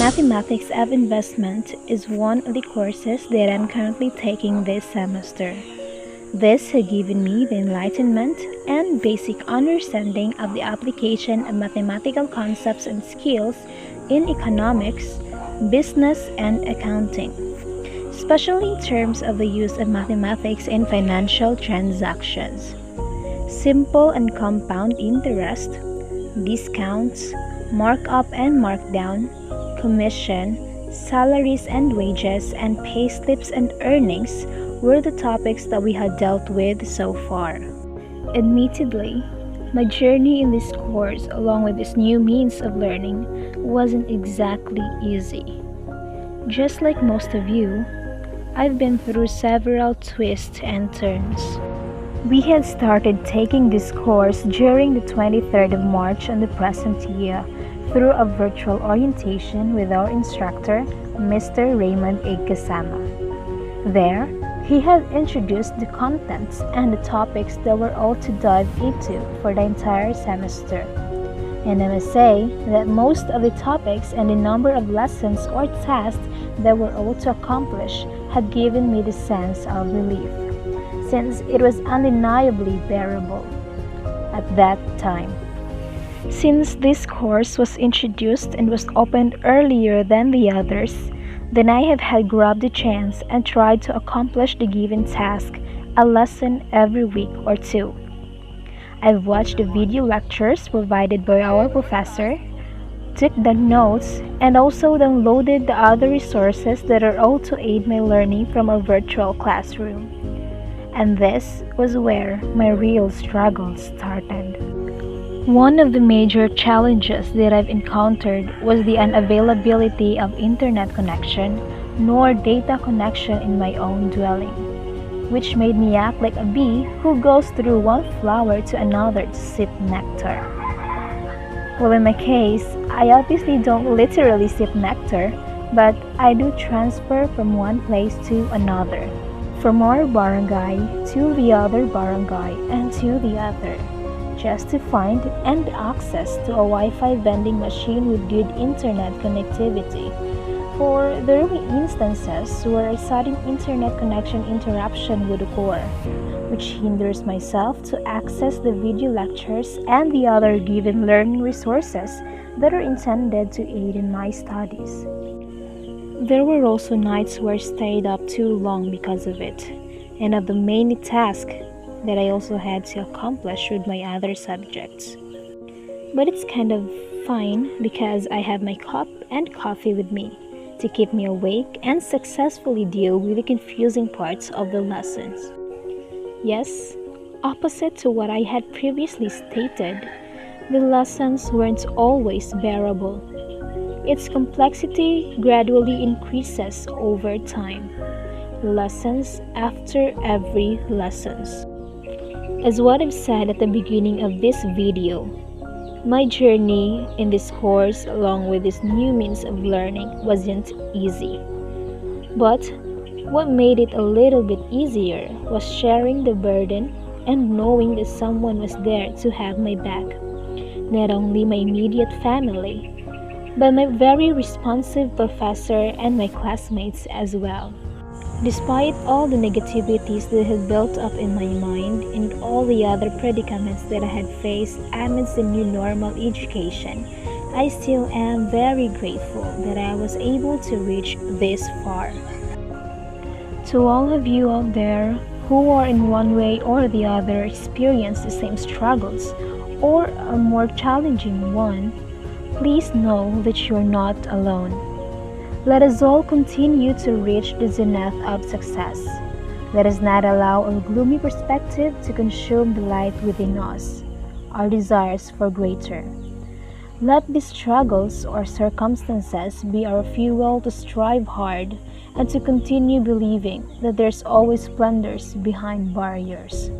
Mathematics of Investment is one of the courses that I'm currently taking this semester. This has given me the enlightenment and basic understanding of the application of mathematical concepts and skills in economics, business, and accounting, especially in terms of the use of mathematics in financial transactions. Simple and compound interest, discounts, markup and markdown, commission, salaries and wages, and payslips and earnings were the topics that we had dealt with so far. Admittedly, my journey in this course, along with this new means of learning, wasn't exactly easy. Just like most of you, I've been through several twists and turns. We had started taking this course during the 23rd of March on the present year through a virtual orientation with our instructor, Mr. Raymond A. Kasama. There, he had introduced the contents and the topics that were all to dive into for the entire semester. And I must say that most of the topics and the number of lessons or tasks that were all to accomplish had given me the sense of relief, since it was undeniably bearable at that time. Since this course was introduced and was opened earlier than the others, then I have had grabbed the chance and tried to accomplish the given task, a lesson every week or two. I've watched the video lectures provided by our professor, took the notes, and also downloaded the other resources that are all to aid my learning from our virtual classroom. And this was where my real struggle started. One of the major challenges that I've encountered was the unavailability of internet connection nor data connection in my own dwelling, which made me act like a bee who goes through one flower to another to sip nectar. Well, in my case, I obviously don't literally sip nectar, but I do transfer from one place to another, from our barangay to the other barangay and to the other, just to find and access to a Wi-Fi vending machine with good internet connectivity. For there will be instances where a sudden internet connection interruption would occur, which hinders myself to access the video lectures and the other given learning resources that are intended to aid in my studies. There were also nights where I stayed up too long because of it, and of the many tasks that I also had to accomplish with my other subjects. But it's kind of fine because I have my cup and coffee with me to keep me awake and successfully deal with the confusing parts of the lessons. Yes, opposite to what I had previously stated, the lessons weren't always bearable. Its complexity gradually increases over time, lessons after every lessons. As what I've said at the beginning of this video, my journey in this course along with this new means of learning wasn't easy. But what made it a little bit easier was sharing the burden and knowing that someone was there to have my back. Not only my immediate family, but my very responsive professor and my classmates as well. Despite all the negativities that had built up in my mind and all the other predicaments that I had faced amidst the new normal education, I still am very grateful that I was able to reach this far. To all of you out there who are in one way or the other experience the same struggles or a more challenging one, please know that you're not alone. Let us all continue to reach the zenith of success. Let us not allow a gloomy perspective to consume the light within us, our desires for greater. Let these struggles or circumstances be our fuel to strive hard and to continue believing that there's always splendors behind barriers.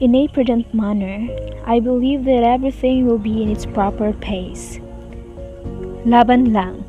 In a prudent manner, I believe that everything will be in its proper pace. Laban lang.